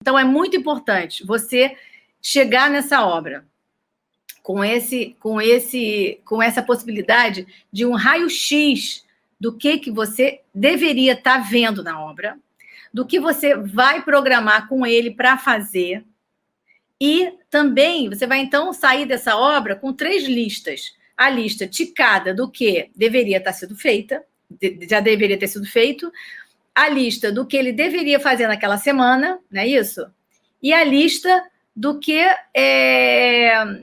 Então, é muito importante você chegar nessa obra com essa possibilidade de um raio-x do que você deveria estar vendo na obra, do que você vai programar com ele para fazer, e também você vai, então, sair dessa obra com 3 listas. A lista ticada do que deveria estar sendo feita, já deveria ter sido feito, a lista do que ele deveria fazer naquela semana, não é isso? E a lista do que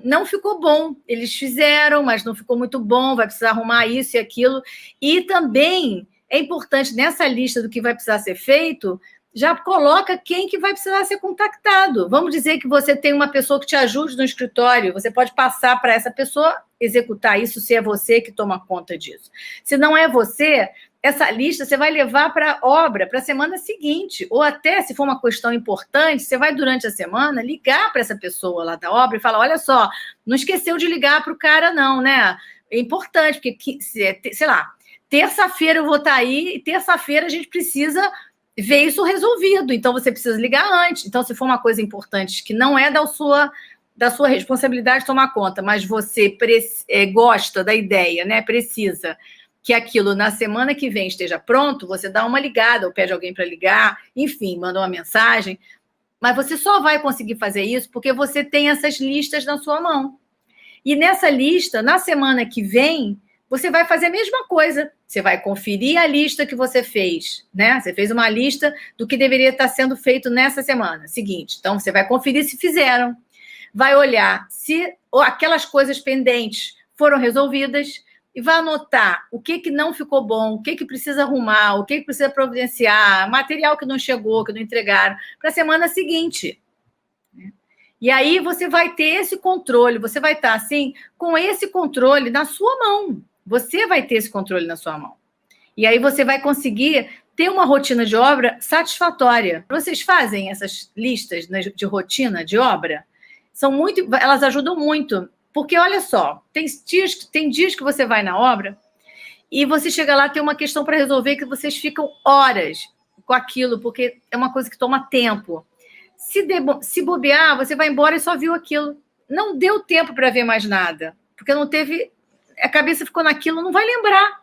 não ficou bom. Eles fizeram, mas não ficou muito bom, vai precisar arrumar isso e aquilo. E também é importante, nessa lista do que vai precisar ser feito, já coloca quem que vai precisar ser contactado. Vamos dizer que você tem uma pessoa que te ajude no escritório, você pode passar para essa pessoa executar isso, se é você que toma conta disso. Se não é você, essa lista você vai levar para a obra, para a semana seguinte, ou até, se for uma questão importante, você vai, durante a semana, ligar para essa pessoa lá da obra e falar, olha só, não esqueceu de ligar para o cara não, né? É importante, porque, sei lá, terça-feira eu vou estar aí, e terça-feira a gente precisa ver isso resolvido, então você precisa ligar antes. Então, se for uma coisa importante que não é da sua responsabilidade tomar conta, mas você gosta da ideia, né? Precisa que aquilo na semana que vem esteja pronto, você dá uma ligada, ou pede alguém para ligar, enfim, manda uma mensagem, mas você só vai conseguir fazer isso porque você tem essas listas na sua mão. E nessa lista, na semana que vem, você vai fazer a mesma coisa. Você vai conferir a lista que você fez, né? Você fez uma lista do que deveria estar sendo feito nessa semana seguinte. Então, você vai conferir se fizeram. Vai olhar se aquelas coisas pendentes foram resolvidas e vai anotar o que não ficou bom, o que precisa arrumar, o que precisa providenciar, material que não chegou, que não entregaram, para a semana seguinte. E aí você vai ter esse controle, você vai estar, assim, com esse controle na sua mão. Você vai ter esse controle na sua mão. E aí você vai conseguir ter uma rotina de obra satisfatória. Vocês fazem essas listas de rotina de obra? Elas ajudam muito. Porque, olha só, tem dias que você vai na obra e você chega lá, tem uma questão para resolver que vocês ficam horas com aquilo, porque é uma coisa que toma tempo. Se bobear, você vai embora e só viu aquilo. Não deu tempo para ver mais nada, porque não teve... A cabeça ficou naquilo, não vai lembrar,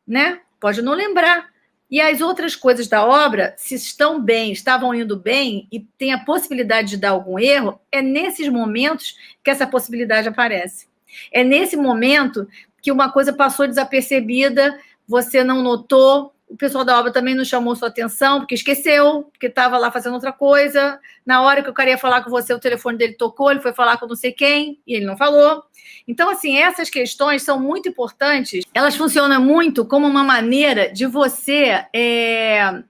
né? Pode não lembrar. E as outras coisas da obra, se estavam indo bem e tem a possibilidade de dar algum erro, é nesses momentos que essa possibilidade aparece. É nesse momento que uma coisa passou desapercebida, você não notou, o pessoal da obra também não chamou sua atenção, porque esqueceu, porque estava lá fazendo outra coisa. Na hora que eu queria falar com você, o telefone dele tocou, ele foi falar com não sei quem, e ele não falou. Então, assim, essas questões são muito importantes. Elas funcionam muito como uma maneira de você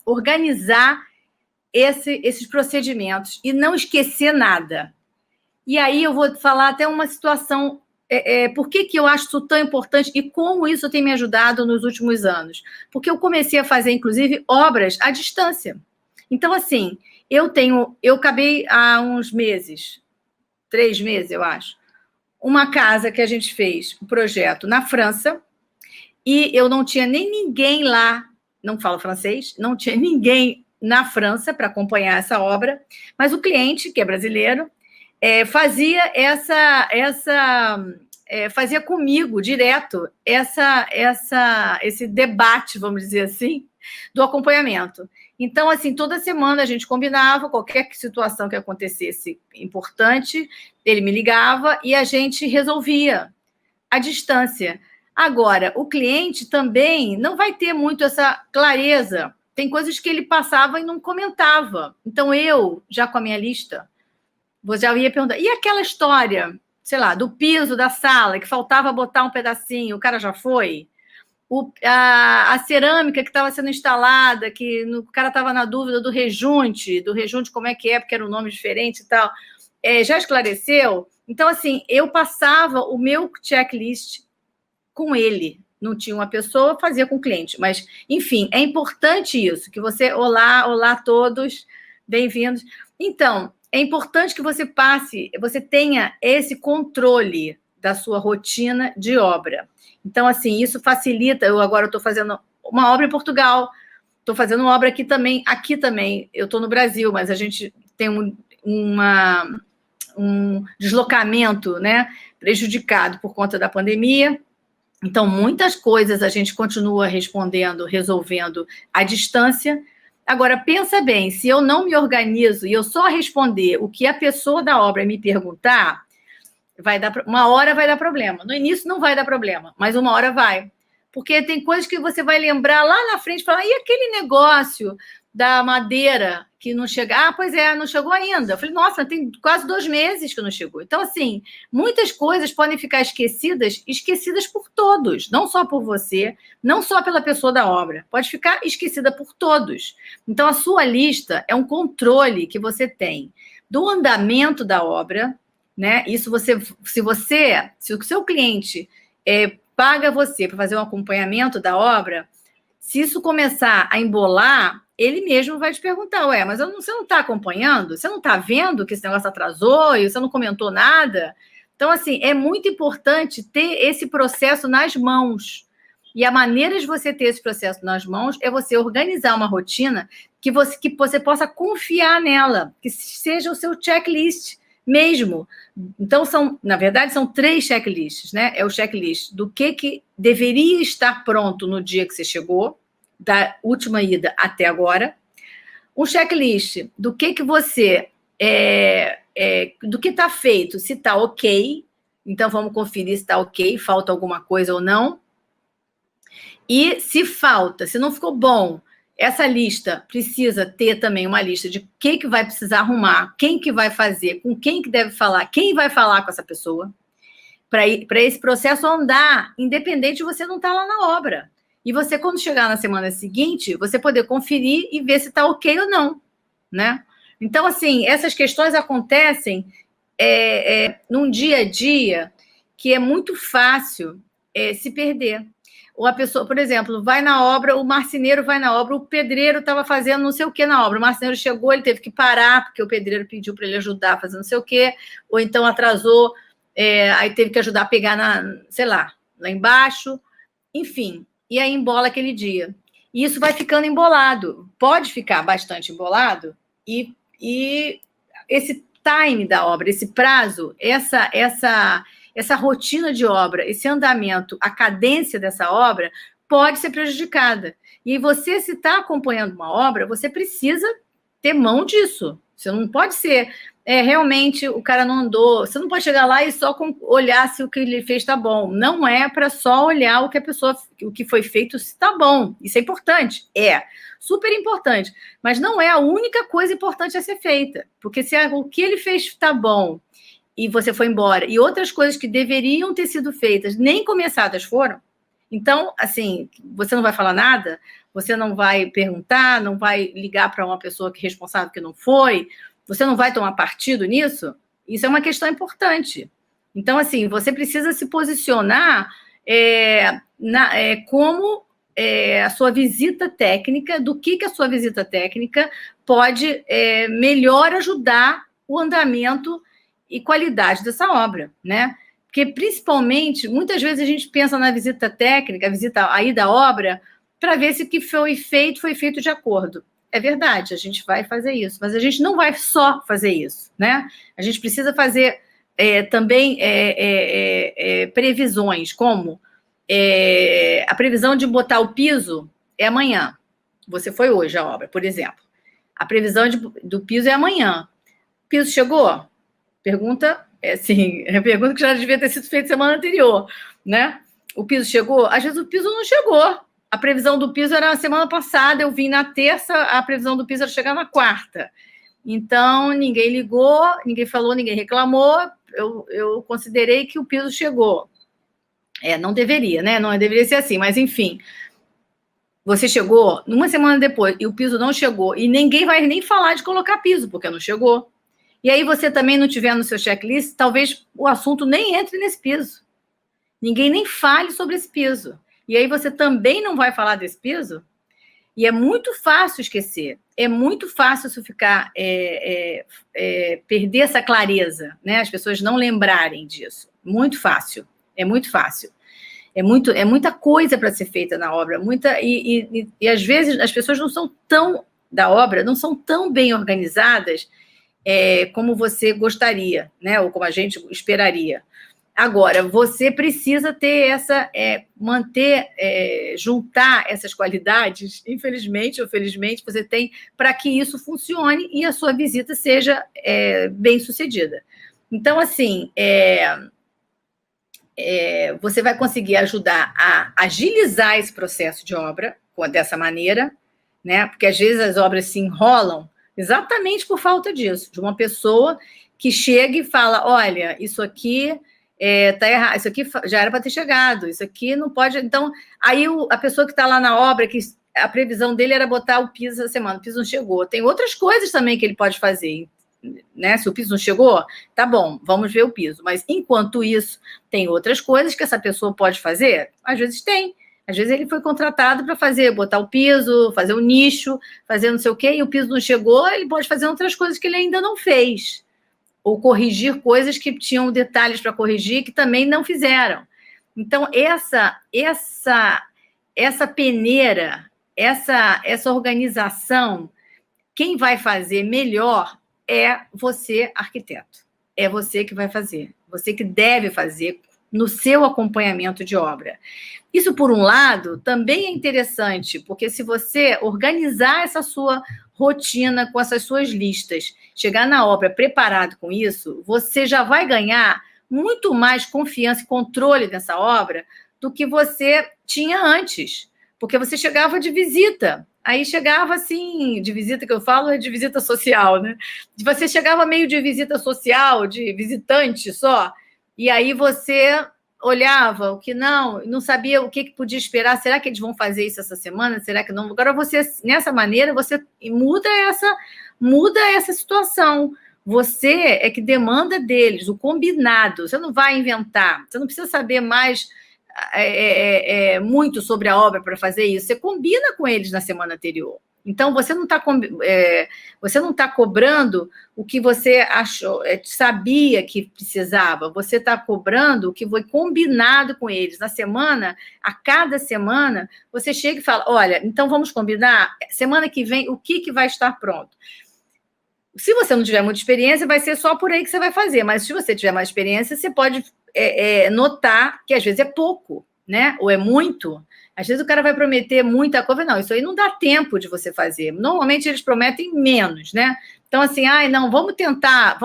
organizar esses procedimentos e não esquecer nada. E aí eu vou falar até uma situação... por que eu acho isso tão importante e como isso tem me ajudado nos últimos anos? Porque eu comecei a fazer, inclusive, obras à distância. Então, assim, eu acabei há uns meses, 3 meses, eu acho, uma casa que a gente fez, um projeto na França, e eu não tinha nem ninguém lá, não falo francês, não tinha ninguém na França para acompanhar essa obra, mas o cliente, que é brasileiro, fazia fazia comigo direto esse debate, vamos dizer assim, do acompanhamento. Então, assim, toda semana a gente combinava qualquer situação que acontecesse importante, ele me ligava e a gente resolvia à distância. Agora, o cliente também não vai ter muito essa clareza. Tem coisas que ele passava e não comentava. Então, eu, já com a minha lista, você já ia perguntar, e aquela história, sei lá, do piso da sala, que faltava botar um pedacinho, o cara já foi? A cerâmica que estava sendo instalada, que o cara estava na dúvida do rejunte como é que é, porque era um nome diferente e tal, já esclareceu? Então, assim, eu passava o meu checklist com ele, não tinha uma pessoa, fazia com o cliente, mas, enfim, é importante isso, que você, olá todos, bem-vindos. Então, é importante que você tenha esse controle da sua rotina de obra. Então, assim, isso facilita. Eu agora estou fazendo uma obra em Portugal, estou fazendo uma obra aqui também. Eu estou no Brasil, mas a gente tem um deslocamento, né, prejudicado por conta da pandemia. Então, muitas coisas a gente continua respondendo, resolvendo à distância. Agora, pensa bem, se eu não me organizo e eu só responder o que a pessoa da obra me perguntar, uma hora vai dar problema. No início não vai dar problema, mas uma hora vai. Porque tem coisas que você vai lembrar lá na frente, falar, e aquele negócio da madeira que não chega? Ah, pois é, não chegou ainda. Eu falei, nossa, tem quase 2 meses que não chegou. Então, assim, muitas coisas podem ficar esquecidas por todos, não só por você, não só pela pessoa da obra, pode ficar esquecida por todos. Então, a sua lista é um controle que você tem do andamento da obra, né? Isso se o seu cliente paga você para fazer um acompanhamento da obra, se isso começar a embolar, ele mesmo vai te perguntar, mas você não está acompanhando? Você não está vendo que esse negócio atrasou e você não comentou nada? Então, assim, é muito importante ter esse processo nas mãos. E a maneira de você ter esse processo nas mãos é você organizar uma rotina que você possa confiar nela, que seja o seu checklist mesmo. Então, na verdade, são 3 checklists, né? É o checklist do que deveria estar pronto no dia que você chegou, da última ida até agora. Um checklist do que você... do que está feito, se está ok. Então, vamos conferir se está ok, falta alguma coisa ou não. E se falta, se não ficou bom, essa lista precisa ter também uma lista de o que vai precisar arrumar, quem que vai fazer, com quem que deve falar, quem vai falar com essa pessoa, para esse processo andar, independente de você não estar lá na obra. E você, quando chegar na semana seguinte, você poder conferir e ver se está ok ou não, né? Então, assim, essas questões acontecem num dia a dia que é muito fácil se perder. Ou a pessoa, por exemplo, vai na obra, o marceneiro vai na obra, o pedreiro estava fazendo não sei o que na obra, o marceneiro chegou, ele teve que parar, porque o pedreiro pediu para ele ajudar a fazer não sei o que, ou então atrasou, aí teve que ajudar a pegar lá embaixo, enfim, e aí embola aquele dia. E isso vai ficando embolado, pode ficar bastante embolado, e esse time da obra, esse prazo, essa rotina de obra, esse andamento, a cadência dessa obra pode ser prejudicada. E você, se está acompanhando uma obra, você precisa ter mão disso. Você não pode ser... realmente, o cara não andou... Você não pode chegar lá e só olhar se o que ele fez está bom. Não é para só olhar o que foi feito se está bom. Isso é importante? Super importante. Mas não é a única coisa importante a ser feita. Porque se o que ele fez está bom e você foi embora, e outras coisas que deveriam ter sido feitas, nem começadas foram, então, assim, você não vai falar nada, você não vai perguntar, não vai ligar para uma pessoa que é responsável que não foi, você não vai tomar partido nisso? Isso é uma questão importante. Então, assim, você precisa se posicionar como a sua visita técnica, do que a sua visita técnica pode melhor ajudar o andamento e qualidade dessa obra, né? Porque, principalmente, muitas vezes a gente pensa na visita técnica, a visita aí da obra, para ver se o que foi feito de acordo. É verdade, a gente vai fazer isso, mas a gente não vai só fazer isso, né? A gente precisa fazer também previsões, como a previsão de botar o piso é amanhã. Você foi hoje a obra, por exemplo. A previsão do piso é amanhã. O piso chegou? Pergunta que já devia ter sido feita semana anterior, né? O piso chegou? Às vezes o piso não chegou. A previsão do piso era na semana passada, eu vim na terça, a previsão do piso era chegar na quarta. Então, ninguém ligou, ninguém falou, ninguém reclamou, eu considerei que o piso chegou. Não deveria, né? Não deveria ser assim, mas enfim. Você chegou uma semana depois e o piso não chegou, e ninguém vai nem falar de colocar piso, porque não chegou. E aí você também não tiver no seu checklist, talvez o assunto nem entre nesse piso. Ninguém nem fale sobre esse piso. E aí você também não vai falar desse piso? E é muito fácil esquecer. É muito fácil isso ficar... perder essa clareza, né? As pessoas não lembrarem disso. Muito fácil. É muito fácil. É muita coisa para ser feita na obra. E às vezes as pessoas não são tão bem organizadas como você gostaria, né? Ou como a gente esperaria. Agora, você precisa ter juntar essas qualidades, infelizmente ou felizmente, você tem, para que isso funcione e a sua visita seja bem sucedida. Então, assim, você vai conseguir ajudar a agilizar esse processo de obra dessa maneira, né? Porque às vezes as obras se enrolam exatamente por falta disso, de uma pessoa que chega e fala: olha, isso aqui está errado, isso aqui já era para ter chegado, isso aqui não pode. Então, aí a pessoa que está lá na obra, que a previsão dele era botar o piso essa semana, o piso não chegou. Tem outras coisas também que ele pode fazer, né? Se o piso não chegou, tá bom, vamos ver o piso. Mas enquanto isso, tem outras coisas que essa pessoa pode fazer? Às vezes tem. Às vezes ele foi contratado para botar o piso, fazer o nicho, fazer não sei o quê, e o piso não chegou, ele pode fazer outras coisas que ele ainda não fez. Ou corrigir coisas que tinham detalhes para corrigir que também não fizeram. Então, essa peneira, essa organização, quem vai fazer melhor é você, arquiteto. É você que vai fazer. Você que deve fazer no seu acompanhamento de obra. Isso, por um lado, também é interessante, porque se você organizar essa sua rotina com essas suas listas, chegar na obra preparado com isso, você já vai ganhar muito mais confiança e controle dessa obra do que você tinha antes, porque você chegava de visita. Aí chegava assim, de visita que eu falo é de visita social, né? Você chegava meio de visita social, de visitante só, e aí você olhava o que não sabia o que podia esperar. Será que eles vão fazer isso essa semana? Será que não? Agora você, nessa maneira, você muda essa situação. Você é que demanda deles o combinado. Você não vai inventar. Você não precisa saber mais muito sobre a obra para fazer isso. Você combina com eles na semana anterior. Então, você não está cobrando o que você achou, sabia que precisava. Você está cobrando o que foi combinado com eles. Na semana, a cada semana, você chega e fala: olha, então vamos combinar, semana que vem, o que vai estar pronto? Se você não tiver muita experiência, vai ser só por aí que você vai fazer. Mas se você tiver mais experiência, você pode notar que às vezes é pouco, né? Ou é muito. Às vezes o cara vai prometer muita coisa. Não, isso aí não dá tempo de você fazer. Normalmente eles prometem menos, né? Então, assim, não, vamos tentar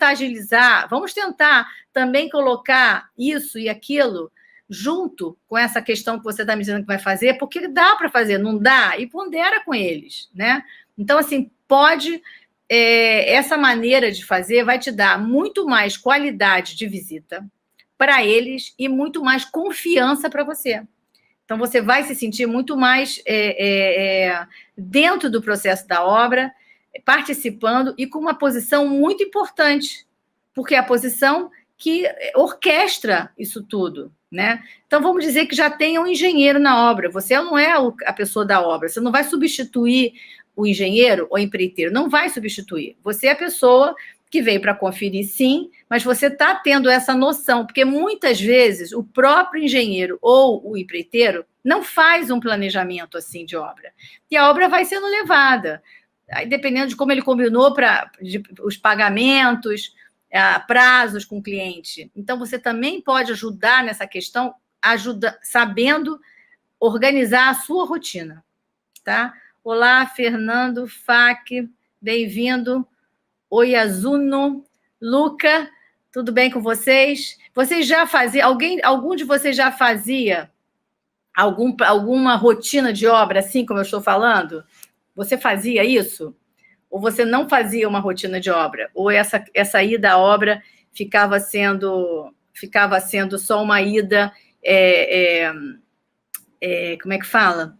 agilizar, vamos tentar também colocar isso e aquilo junto com essa questão que você está me dizendo que vai fazer, porque dá para fazer, não dá? E pondera com eles, né? Então, assim, essa maneira de fazer vai te dar muito mais qualidade de visita para eles e muito mais confiança para você. Então, você vai se sentir muito mais dentro do processo da obra, participando e com uma posição muito importante, porque é a posição que orquestra isso tudo, né? Então, vamos dizer que já tem um engenheiro na obra. Você não é a pessoa da obra, você não vai substituir o engenheiro ou empreiteiro, não vai substituir. Você é a pessoa que veio para conferir, sim, mas você está tendo essa noção, porque muitas vezes o próprio engenheiro ou o empreiteiro não faz um planejamento assim de obra, e a obra vai sendo levada, aí, dependendo de como ele combinou os pagamentos, prazos com o cliente. Então, você também pode ajudar nessa questão, sabendo organizar a sua rotina, tá? Olá, Fernando, Fac, bem-vindo. Oi, Azuno, Luca, tudo bem com vocês? Vocês já faziam, algum de vocês já fazia alguma rotina de obra, assim como eu estou falando? Você fazia isso? Ou você não fazia uma rotina de obra? Ou essa ida à obra ficava sendo só uma ida, como é que fala?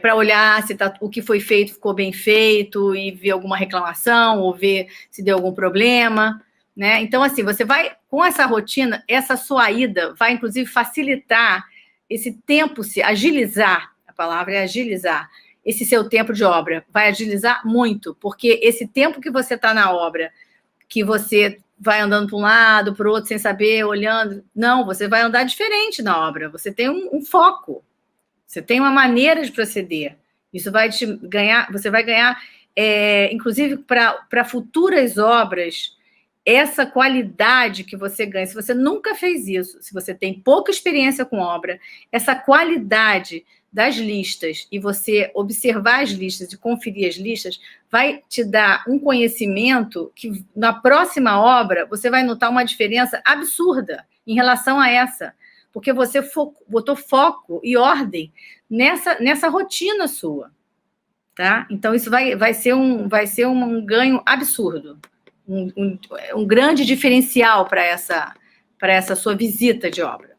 Para olhar se o que foi feito ficou bem feito e ver alguma reclamação ou ver se deu algum problema, né? Então, assim, você vai, com essa rotina, essa sua ida vai, inclusive, facilitar esse tempo, agilizar, a palavra é agilizar, esse seu tempo de obra, vai agilizar muito, porque esse tempo que você está na obra, que você vai andando para um lado, para o outro, sem saber, olhando, não, você vai andar diferente na obra, você tem um foco, você tem uma maneira de proceder. Isso vai te ganhar, você vai ganhar inclusive para futuras obras, essa qualidade que você ganha, se você nunca fez isso, se você tem pouca experiência com obra, essa qualidade das listas, e você observar as listas e conferir as listas, vai te dar um conhecimento que, na próxima obra, você vai notar uma diferença absurda em relação a essa, porque você botou foco e ordem nessa rotina sua, tá? Então, isso vai ser um ganho absurdo, um grande diferencial para essa sua visita de obra.